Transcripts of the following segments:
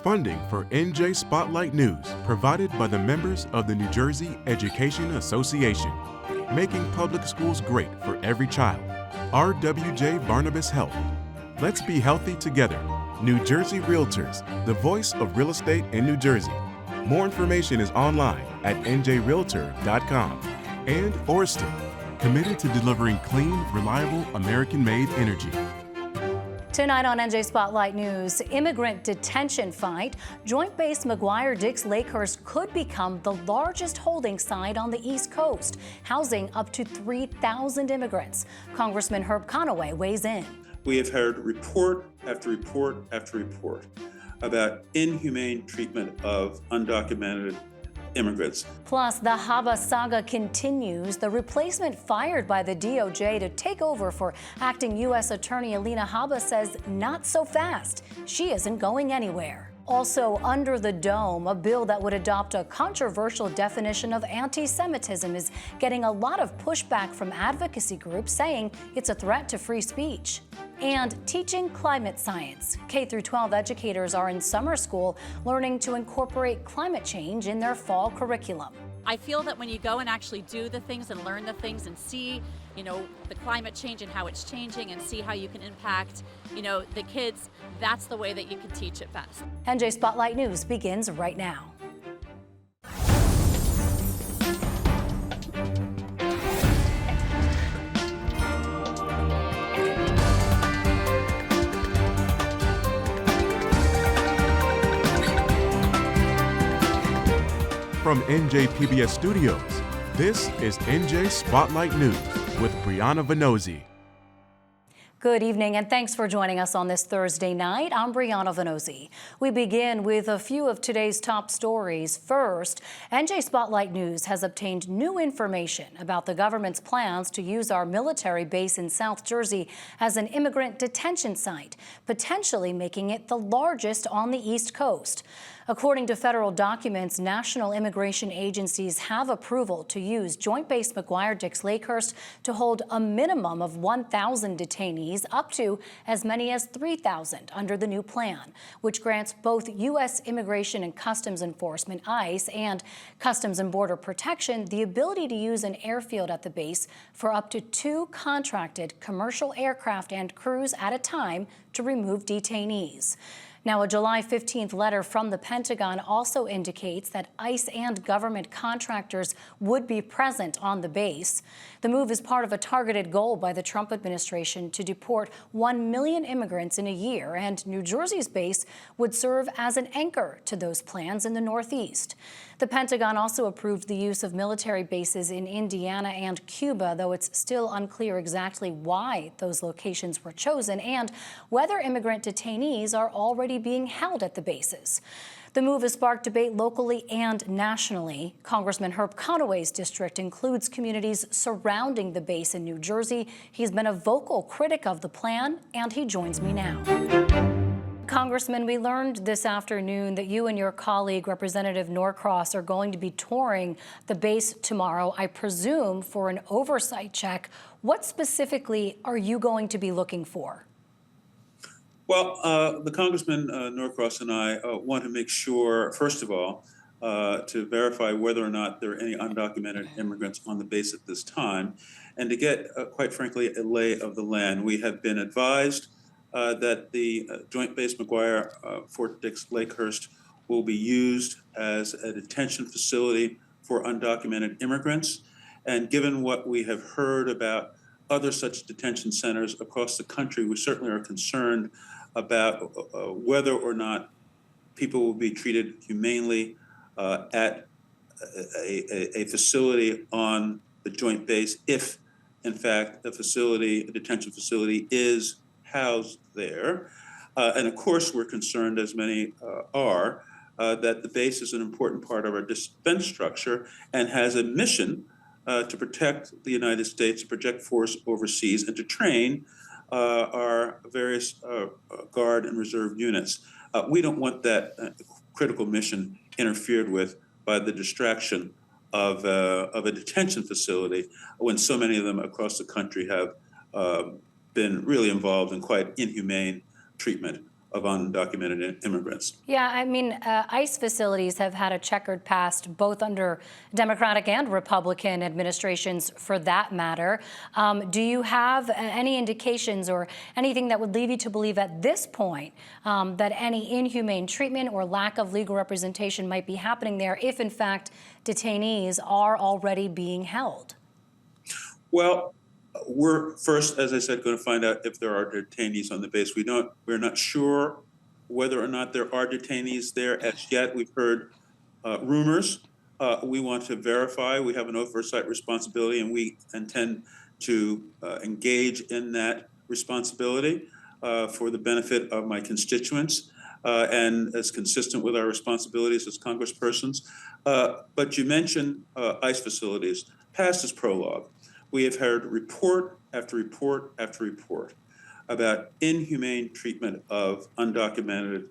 Funding for NJ Spotlight News provided by the members of the New Jersey Education Association, making public schools great for every child. RWJ Barnabas Health. Let's be healthy together. New Jersey Realtors, the voice of real estate in New Jersey. More information is online at njrealtor.com. And Orsted, committed to delivering clean, reliable, American-made energy. Tonight on NJ Spotlight News, immigrant detention fight. Joint Base McGuire-Dix Lakehurst could become the largest holding site on the East Coast, housing up to 3,000 immigrants. Congressman Herb Conaway weighs in. We have heard report after report after report about inhumane treatment of undocumented immigrants. Plus, the Habba saga continues. The replacement fired by the DOJ to take over for acting U.S. Attorney Alina Habba says not so fast. She isn't going anywhere. Also under the dome, a bill that would adopt a controversial definition of anti-Semitism is getting a lot of pushback from advocacy groups saying it's a threat to free speech. And teaching climate science. K-12 educators are in summer school learning to incorporate climate change in their fall curriculum. I feel that when you go and actually do the things and learn the things and see, the climate change and how it's changing and see how you can impact, the kids, that's the way that you can teach it best. NJ Spotlight News begins right now. From NJPBS Studios, this is NJ Spotlight News with Brianna Venozzi. Good evening and thanks for joining us on this Thursday night. I'm Brianna Venozzi. We begin with a few of today's top stories. First, NJ Spotlight News has obtained new information about the government's plans to use our military base in South Jersey as an immigrant detention site, potentially making it the largest on the East Coast. According to federal documents, national immigration agencies have approval to use Joint Base McGuire-Dix Lakehurst to hold a minimum of 1,000 detainees, up to as many as 3,000 under the new plan, which grants both U.S. Immigration and Customs Enforcement, ICE, and Customs and Border Protection the ability to use an airfield at the base for up to 2 contracted commercial aircraft and crews at a time to remove detainees. Now, a July 15th letter from the Pentagon also indicates that ICE and government contractors would be present on the base. The move is part of a targeted goal by the Trump administration to deport 1 million immigrants in a year, and New Jersey's base would serve as an anchor to those plans in the Northeast. The Pentagon also approved the use of military bases in Indiana and Cuba, though it's still unclear exactly why those locations were chosen and whether immigrant detainees are already being held at the bases. The move has sparked debate locally and nationally. Congressman Herb Conaway's district includes communities surrounding the base in New Jersey. He's been a vocal critic of the plan, and he joins me now. Congressman, we learned this afternoon that you and your colleague, Representative Norcross, are going to be touring the base tomorrow, I presume, for an oversight check. What specifically are you going to be looking for? Well, the Congressman Norcross and I want to make sure, first of all, to verify whether or not there are any undocumented immigrants on the base at this time, and to get, quite frankly, a lay of the land. We have been advised that the Joint Base McGuire Fort Dix Lakehurst will be used as a detention facility for undocumented immigrants. And given what we have heard about other such detention centers across the country, we certainly are concerned about whether or not people will be treated humanely at a facility on the Joint Base if, in fact, a detention facility is housed there. And of course, we're concerned, as many are, that the base is an important part of our defense structure and has a mission to protect the United States, to project force overseas, and to train our various Guard and Reserve units. We don't want that critical mission interfered with by the distraction of a detention facility when so many of them across the country have been really involved in quite inhumane treatment of undocumented immigrants. Yeah, I mean, ICE facilities have had a checkered past, both under Democratic and Republican administrations, for that matter. Do you have any indications or anything that would lead you to believe at this point that any inhumane treatment or lack of legal representation might be happening there if, in fact, detainees are already being held? Well, we're first, as I said, going to find out if there are detainees on the base. We're not sure whether or not there are detainees there as yet. We've heard rumors. We want to verify. We have an oversight responsibility, and we intend to engage in that responsibility for the benefit of my constituents and as consistent with our responsibilities as congresspersons. But you mentioned ICE facilities. Past is prologue. We have heard report after report after report about inhumane treatment of undocumented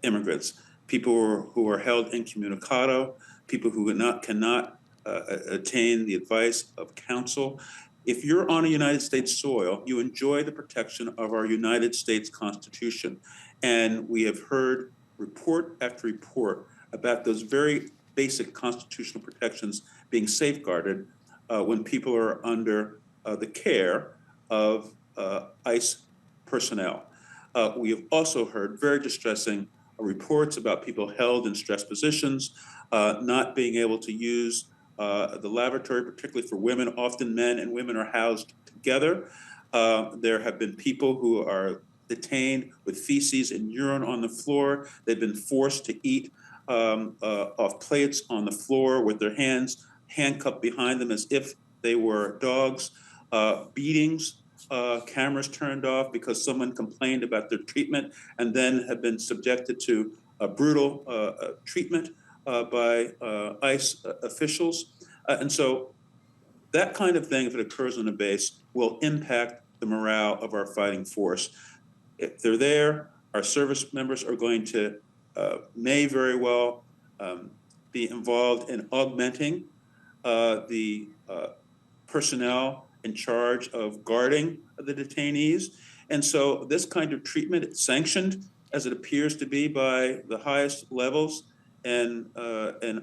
immigrants, people who are held incommunicado, people who cannot attain the advice of counsel. If you're on a United States soil, you enjoy the protection of our United States Constitution. And we have heard report after report about those very basic constitutional protections being safeguarded when people are under the care of ICE personnel. We have also heard very distressing reports about people held in stress positions, not being able to use the lavatory, particularly for women. Often men and women are housed together. There have been people who are detained with feces and urine on the floor. They've been forced to eat off plates on the floor with their hands handcuffed behind them as if they were dogs, beatings, cameras turned off because someone complained about their treatment, and then have been subjected to brutal treatment by ICE officials. And so that kind of thing, if it occurs on a base, will impact the morale of our fighting force. If they're there, our service members are going to, may very well be involved in augmenting the personnel in charge of guarding the detainees. And so this kind of treatment, it's sanctioned as it appears to be by the highest levels and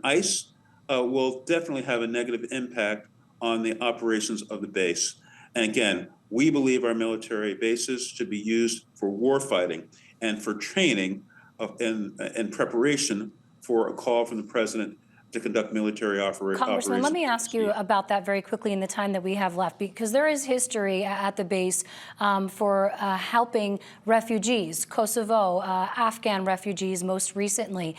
ICE, will definitely have a negative impact on the operations of the base. And again, we believe our military bases should be used for war fighting and for training and preparation for a call from the president to conduct military operations. Congressman, let me ask you about that very quickly in the time that we have left, because there is history at the base for helping refugees, Kosovo, Afghan refugees most recently,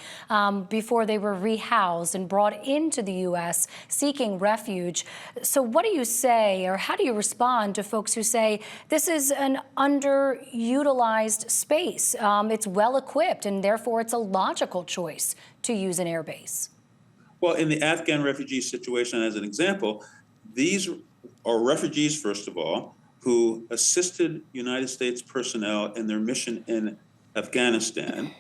before they were rehoused and brought into the U.S. seeking refuge. So what do you say, or how do you respond to folks who say this is an underutilized space? It's well equipped, and therefore it's a logical choice to use an air base? Well, in the Afghan refugee situation, as an example, these are refugees, first of all, who assisted United States personnel in their mission in Afghanistan.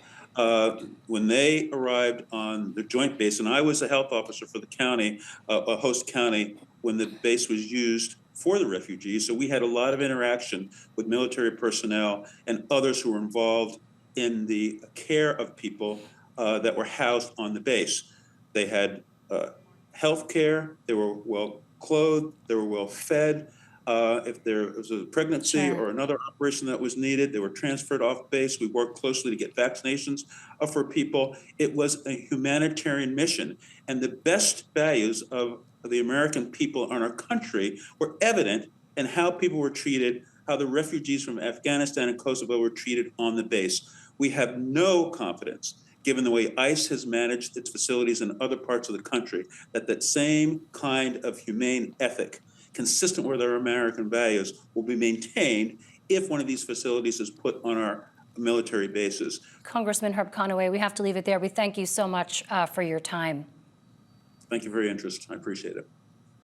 When they arrived on the joint base, and I was a health officer for the county, a host county, when the base was used for the refugees. So we had a lot of interaction with military personnel and others who were involved in the care of people that were housed on the base. They had health care, they were well clothed, they were well fed. If there was a pregnancy or another operation that was needed, they were transferred off base. We worked closely to get vaccinations for people. It was a humanitarian mission. And the best values of the American people in our country were evident in how people were treated, how the refugees from Afghanistan and Kosovo were treated on the base. We have no confidence, given the way ICE has managed its facilities in other parts of the country, that same kind of humane ethic, consistent with our American values, will be maintained if one of these facilities is put on our military bases. Congressman Herb Conaway, we have to leave it there. We thank you so much for your time. Thank you for your interest. I appreciate it.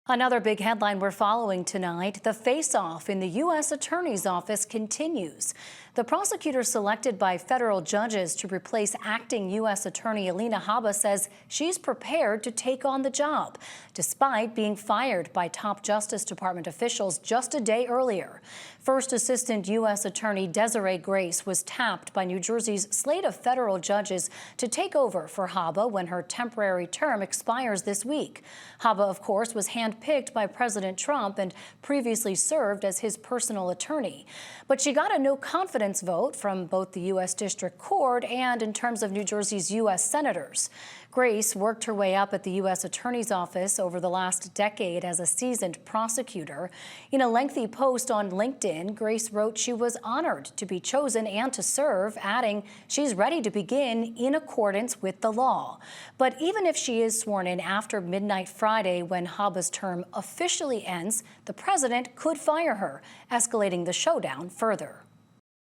Another big headline we're following tonight, the face-off in the U.S. Attorney's Office continues. The prosecutor selected by federal judges to replace acting U.S. Attorney Alina Habba says she's prepared to take on the job, despite being fired by top Justice Department officials just a day earlier. First Assistant U.S. Attorney Desiree Grace was tapped by New Jersey's slate of federal judges to take over for Habba when her temporary term expires this week. Habba, of course, was handpicked by President Trump and previously served as his personal attorney. But she got a no confidence vote from both the U.S. District Court and in terms of New Jersey's U.S. senators. Grace worked her way up at the U.S. Attorney's Office over the last decade as a seasoned prosecutor. In a lengthy post on LinkedIn, Grace wrote she was honored to be chosen and to serve, adding she's ready to begin in accordance with the law. But even if she is sworn in after midnight Friday, when Habba's term officially ends, the president could fire her, escalating the showdown further.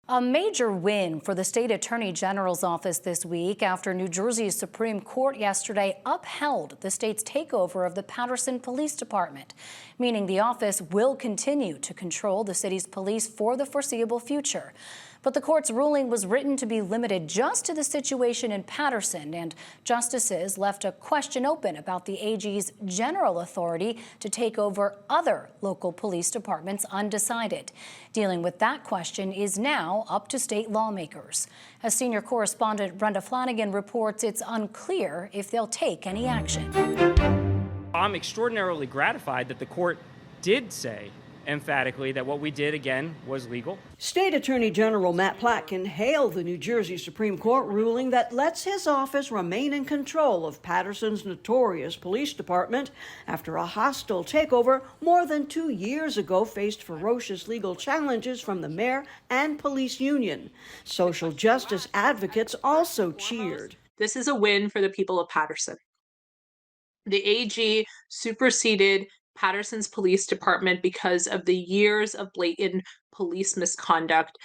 A major win for the state attorney general's office this week after New Jersey's Supreme Court yesterday upheld the state's takeover of the Paterson Police Department, meaning the office will continue to control the city's police for the foreseeable future. But the court's ruling was written to be limited just to the situation in Paterson, and justices left a question open about the AG's general authority to take over other local police departments undecided. Dealing with that question is now up to state lawmakers. As senior correspondent Brenda Flanagan reports, it's unclear if they'll take any action. I'm extraordinarily gratified that the court did say emphatically that what we did, again, was legal. State Attorney General Matt Platkin hailed the New Jersey Supreme Court ruling that lets his office remain in control of Paterson's notorious police department after a hostile takeover more than 2 years ago faced ferocious legal challenges from the mayor and police union. Social justice advocates also cheered. This is a win for the people of Paterson. The AG superseded Paterson's police department because of the years of blatant police misconduct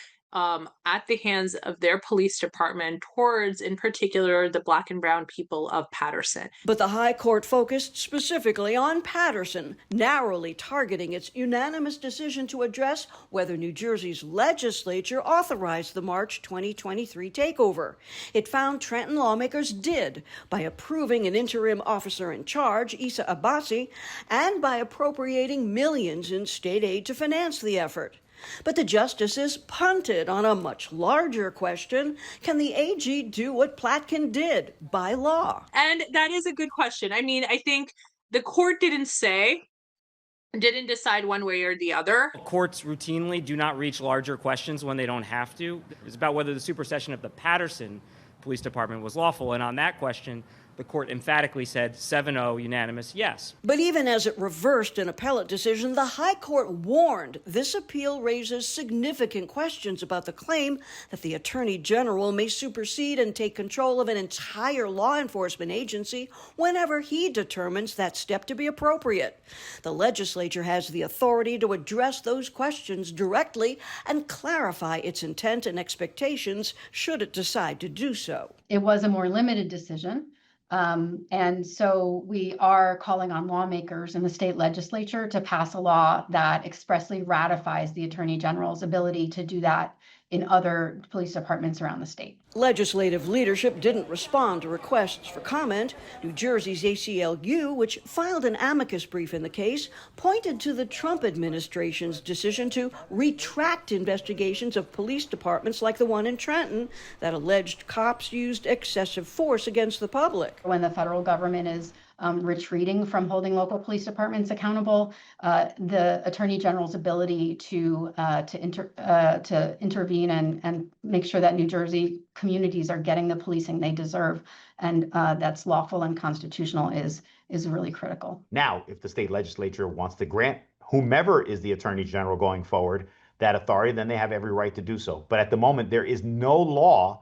at the hands of their police department towards, in particular, the Black and brown people of Paterson. But the High Court focused specifically on Paterson, narrowly targeting its unanimous decision to address whether New Jersey's legislature authorized the March 2023 takeover. It found Trenton lawmakers did by approving an interim officer in charge, Issa Abbasi, and by appropriating millions in state aid to finance the effort. But the justices punted on a much larger question. Can the AG do what Platkin did by law? And that is a good question. I mean, I think the court didn't decide one way or the other. Courts routinely do not reach larger questions when they don't have to. It's about whether the supersession of the Paterson Police Department was lawful. And on that question, the court emphatically said 7-0 unanimous yes. But even as it reversed an appellate decision, the High Court warned this appeal raises significant questions about the claim that the Attorney General may supersede and take control of an entire law enforcement agency whenever he determines that step to be appropriate. The legislature has the authority to address those questions directly and clarify its intent and expectations should it decide to do so. It was a more limited decision. And so we are calling on lawmakers in the state legislature to pass a law that expressly ratifies the Attorney General's ability to do that in other police departments around the state. Legislative leadership didn't respond to requests for comment. New Jersey's ACLU, which filed an amicus brief in the case, pointed to the Trump administration's decision to retract investigations of police departments like the one in Trenton that alleged cops used excessive force against the public. When the federal government is retreating from holding local police departments accountable, the Attorney General's ability to intervene and make sure that New Jersey communities are getting the policing they deserve and that's lawful and constitutional is really critical. Now, if the state legislature wants to grant whomever is the Attorney General going forward that authority, then they have every right to do so. But at the moment, there is no law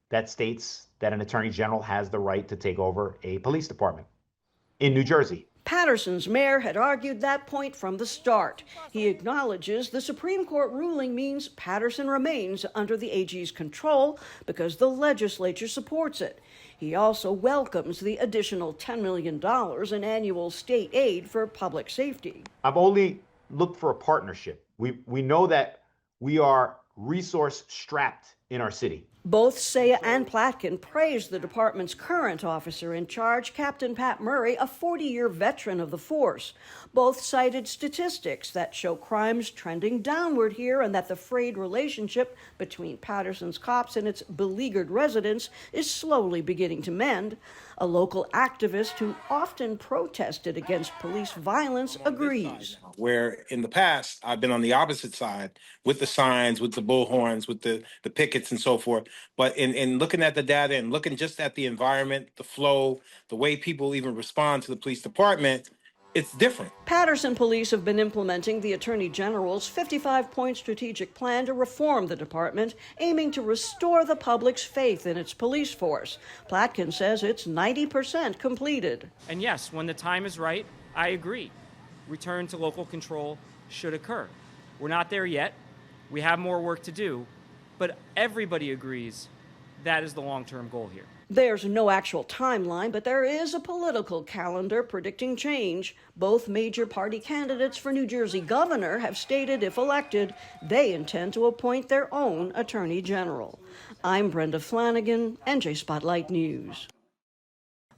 that states that an Attorney General has the right to take over a police department in New Jersey. Paterson's mayor had argued that point from the start. He acknowledges the Supreme Court ruling means Paterson remains under the AG's control because the legislature supports it. He also welcomes the additional $10 million in annual state aid for public safety. I've only looked for a partnership. We know that we are resource strapped in our city. Both Saya and Platkin praised the department's current officer in charge, Captain Pat Murray, a 40-year veteran of the force. Both cited statistics that show crimes trending downward here and that the frayed relationship between Patterson's cops and its beleaguered residents is slowly beginning to mend. A local activist who often protested against police violence agrees. Where in the past, I've been on the opposite side with the signs, with the bullhorns, with the pickets and so forth. But in looking at the data and looking just at the environment, the flow, the way people even respond to the police department, it's different. Patterson police have been implementing the Attorney General's 55-point strategic plan to reform the department, aiming to restore the public's faith in its police force. Platkin says it's 90% completed. And yes, when the time is right, I agree. Return to local control should occur. We're not there yet. We have more work to do, but everybody agrees that is the long-term goal here. There's no actual timeline, but there is a political calendar predicting change. Both major party candidates for New Jersey governor have stated if elected, they intend to appoint their own attorney general. I'm Brenda Flanagan, NJ Spotlight News.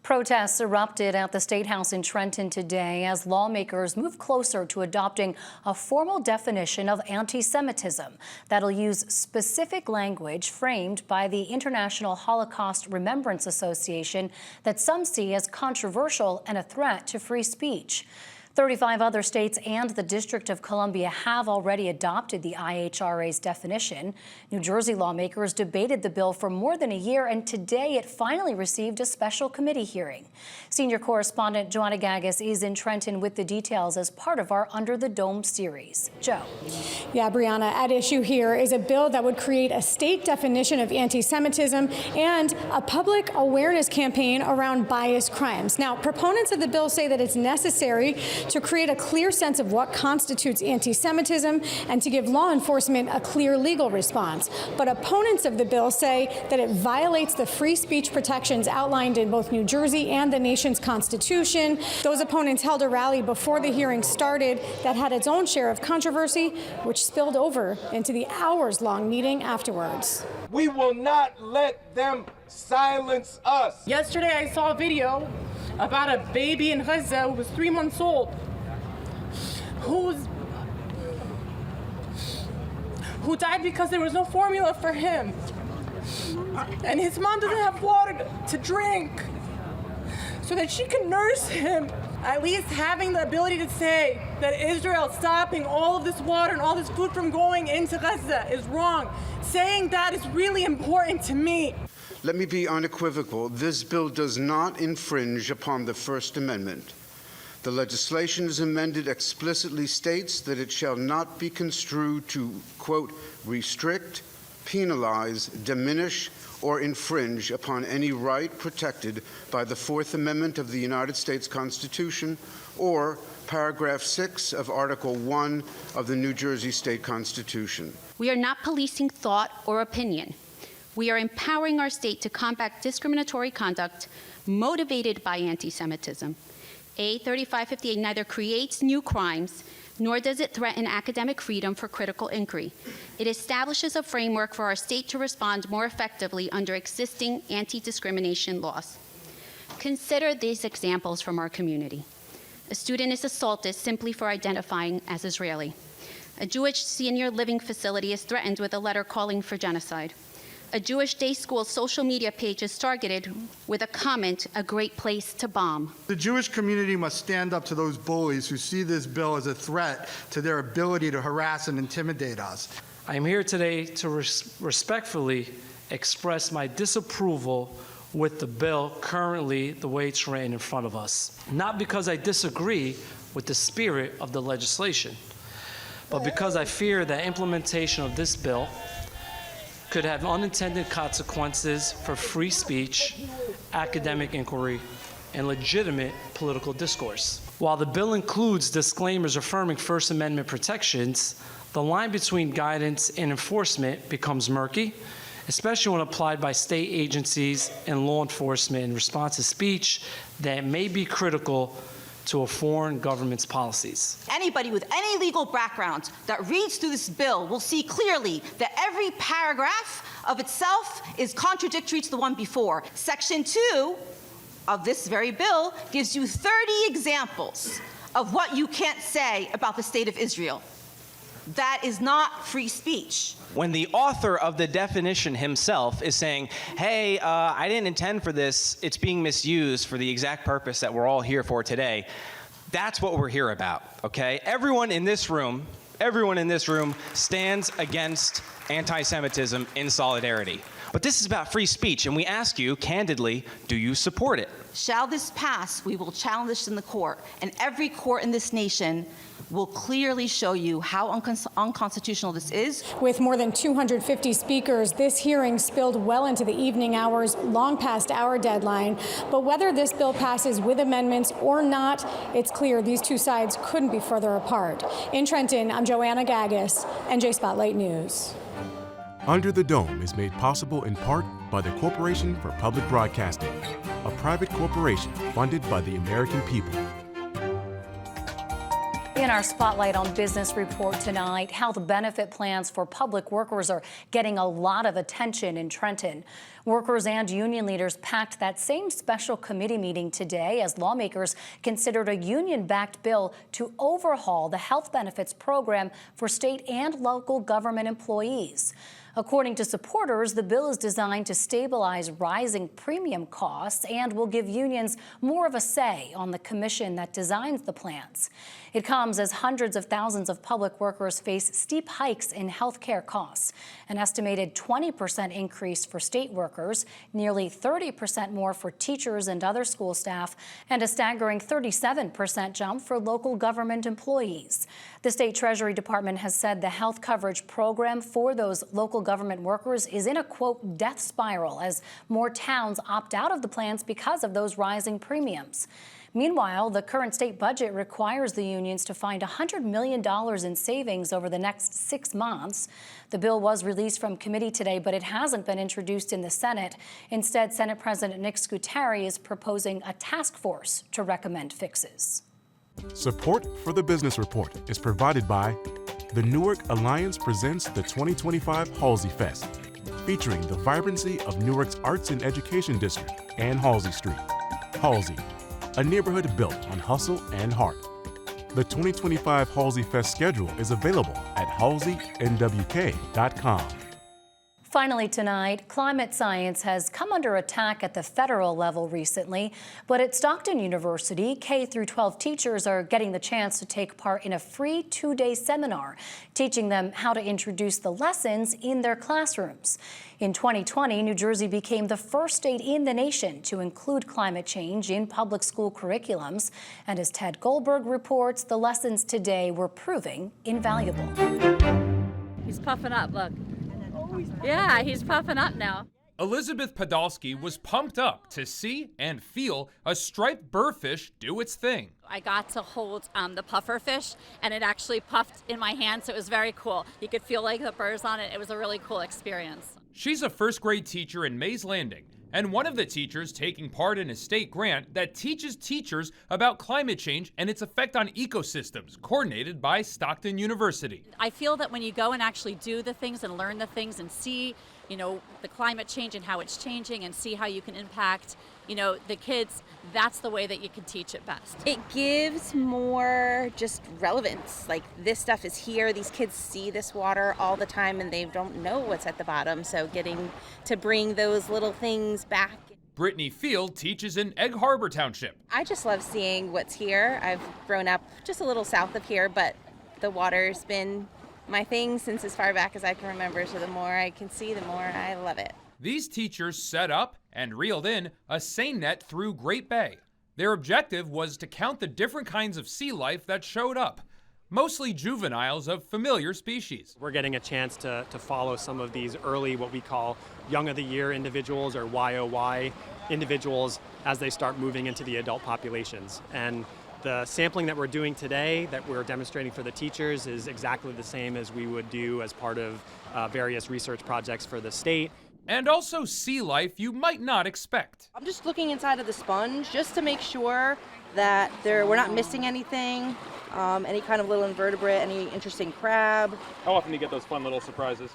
Protests erupted at the State House in Trenton today as lawmakers move closer to adopting a formal definition of anti-Semitism that'll use specific language framed by the International Holocaust Remembrance Association that some see as controversial and a threat to free speech. 35 other states and the District of Columbia have already adopted the IHRA's definition. New Jersey lawmakers debated the bill for more than a year, and today it finally received a special committee hearing. Senior correspondent Joanna Gagas is in Trenton with the details as part of our Under the Dome series. Joe. Yeah, Brianna, at issue here is a bill that would create a state definition of anti-Semitism and a public awareness campaign around bias crimes. Now, proponents of the bill say that it's necessary to create a clear sense of what constitutes anti-Semitism and to give law enforcement a clear legal response. But opponents of the bill say that it violates the free speech protections outlined in both New Jersey and the nation's Constitution. Those opponents held a rally before the hearing started that had its own share of controversy, which spilled over into the hours-long meeting afterwards. We will not let them silence us. Yesterday, I saw a video about a baby in Gaza who was 3 months old, who died because there was no formula for him, and his mom doesn't have water to drink so that she can nurse him. At least having the ability to say that Israel stopping all of this water and all this food from going into Gaza is wrong. Saying that is really important to me. Let me be unequivocal. This bill does not infringe upon the First Amendment. The legislation as amended explicitly states that it shall not be construed to, quote, restrict, penalize, diminish, or infringe upon any right protected by the Fourth Amendment of the United States Constitution or paragraph 6 of Article 1 of the New Jersey State Constitution. We are not policing thought or opinion. We are empowering our state to combat discriminatory conduct motivated by anti-Semitism. A 3558 neither creates new crimes, nor does it threaten academic freedom for critical inquiry. It establishes a framework for our state to respond more effectively under existing anti-discrimination laws. Consider these examples from our community. A student is assaulted simply for identifying as Israeli. A Jewish senior living facility is threatened with a letter calling for genocide. A Jewish day school social media page is targeted with a comment, "a great place to bomb." The Jewish community must stand up to those bullies who see this bill as a threat to their ability to harass and intimidate us. I am here today to respectfully express my disapproval with the bill currently the way it's written in front of us. Not because I disagree with the spirit of the legislation, but because I fear that implementation of this bill could have unintended consequences for free speech, academic inquiry, and legitimate political discourse. While the bill includes disclaimers affirming First Amendment protections, the line between guidance and enforcement becomes murky, especially when applied by state agencies and law enforcement in response to speech that may be critical to a foreign government's policies. Anybody with any legal background that reads through this bill will see clearly that every paragraph of itself is contradictory to the one before. Section 2 of this very bill gives you 30 examples of what you can't say about the state of Israel. That is not free speech. When the author of the definition himself is saying, hey, I didn't intend for this, it's being misused for the exact purpose that we're all here for today, that's what we're here about, okay? Everyone in this room stands against anti-Semitism in solidarity. But this is about free speech, and we ask you, candidly, do you support it? Shall this pass, we will challenge this in the court, and every court in this nation will clearly show you how unconstitutional this is. With more than 250 speakers, this hearing spilled well into the evening hours, long past our deadline. But whether this bill passes with amendments or not, it's clear these two sides couldn't be further apart. In Trenton, I'm Joanna Gagis, NJ Spotlight News. Under the Dome is made possible in part by the Corporation for Public Broadcasting, a private corporation funded by the American people. In our Spotlight on Business report tonight, health benefit plans for public workers are getting a lot of attention in Trenton. Workers and union leaders packed that same special committee meeting today as lawmakers considered a union-backed bill to overhaul the health benefits program for state and local government employees. According to supporters, the bill is designed to stabilize rising premium costs and will give unions more of a say on the commission that designs the plans. It comes as hundreds of thousands of public workers face steep hikes in health care costs, an estimated 20% increase for state workers, nearly 30% more for teachers and other school staff, and a staggering 37% jump for local government employees. The State Treasury Department has said the health coverage program for those local government workers is in a, quote, death spiral as more towns opt out of the plans because of those rising premiums. Meanwhile, the current state budget requires the unions to find $100 million in savings over the next 6 months. The bill was released from committee today, but it hasn't been introduced in the Senate. Instead, Senate President Nick Scuteri is proposing a task force to recommend fixes. Support for the Business Report is provided by the Newark Alliance presents the 2025 Halsey Fest, featuring the vibrancy of Newark's Arts and Education District and Halsey Street. Halsey, a neighborhood built on hustle and heart. The 2025 Halsey Fest schedule is available at halseynwk.com. Finally tonight, climate science has come under attack at the federal level recently, but at Stockton University, K-12 teachers are getting the chance to take part in a free 2-day seminar, teaching them how to introduce the lessons in their classrooms. In 2020, New Jersey became the first state in the nation to include climate change in public school curriculums. And as Ted Goldberg reports, the lessons today were proving invaluable. He's puffing up, look. Yeah, he's puffing up now. Elizabeth Podolsky was pumped up to see and feel a striped burrfish do its thing. I got to hold the puffer fish, and it actually puffed in my hand, so it was very cool. You could feel like the burrs on it. It was a really cool experience. She's a first grade teacher in Mays Landing, and one of the teachers taking part in a state grant that teaches teachers about climate change and its effect on ecosystems, coordinated by Stockton University. I feel that when you go and actually do the things and learn the things and see, the climate change and how it's changing and see how you can impact, the kids, that's the way that you can teach it best. It gives more just relevance. Like, this stuff is here. These kids see this water all the time and they don't know what's at the bottom. So getting to bring those little things back. Brittany Field teaches in Egg Harbor Township. I just love seeing what's here. I've grown up just a little south of here, but the water's been my thing since as far back as I can remember. So the more I can see, the more I love it. These teachers set up and reeled in a seine net through Great Bay. Their objective was to count the different kinds of sea life that showed up, mostly juveniles of familiar species. We're getting a chance to follow some of these early, what we call young of the year individuals or YOY individuals as they start moving into the adult populations. And the sampling that we're doing today, that we're demonstrating for the teachers, is exactly the same as we would do as part of various research projects for the state. and also sea life you might not expect. I'm just looking inside of the sponge just to make sure that we're not missing anything, any kind of little invertebrate, any interesting crab. How often do you get those fun little surprises?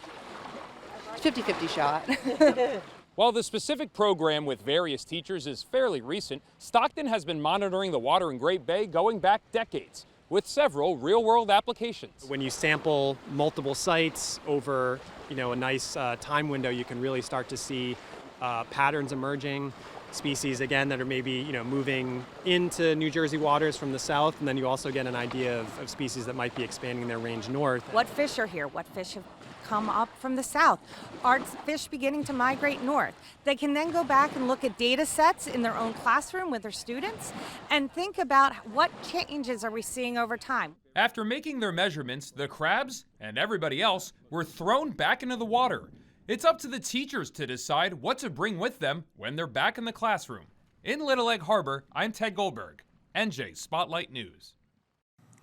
50-50 shot. While the specific program with various teachers is fairly recent, Stockton has been monitoring the water in Great Bay going back decades, with several real-world applications. When you sample multiple sites over, a nice time window, you can really start to see patterns emerging, species again that are maybe moving into New Jersey waters from the south, and then you also get an idea of species that might be expanding their range north. What fish are here? What fish have come up from the south? Are fish beginning to migrate north? They can then go back and look at data sets in their own classroom with their students and think about what changes are we seeing over time. After making their measurements, the crabs and everybody else were thrown back into the water. It's up to the teachers to decide what to bring with them when they're back in the classroom. In Little Egg Harbor, I'm Ted Goldberg, NJ Spotlight News.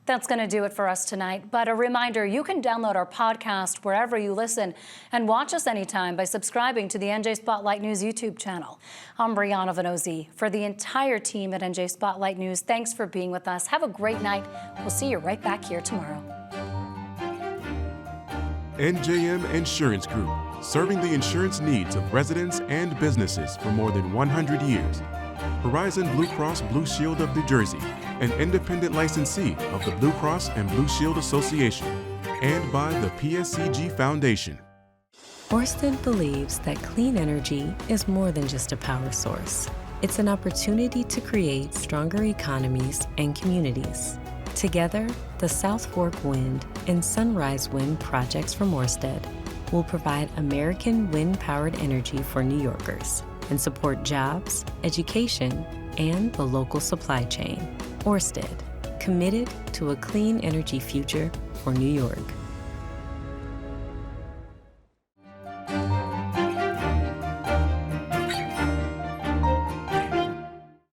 That's going to do it for us tonight. But a reminder, you can download our podcast wherever you listen and watch us anytime by subscribing to the NJ Spotlight News YouTube channel. I'm Brianna Venozzi. For the entire team at NJ Spotlight News, thanks for being with us. Have a great night. We'll see you right back here tomorrow. NJM Insurance Group, serving the insurance needs of residents and businesses for more than 100 years. Horizon Blue Cross Blue Shield of New Jersey, an independent licensee of the Blue Cross and Blue Shield Association, and by the PSCG Foundation. Ørsted believes that clean energy is more than just a power source. It's an opportunity to create stronger economies and communities. Together, the South Fork Wind and Sunrise Wind projects from Ørsted will provide American wind-powered energy for New Yorkers and support jobs, education, and the local supply chain. Ørsted, committed to a clean energy future for New York.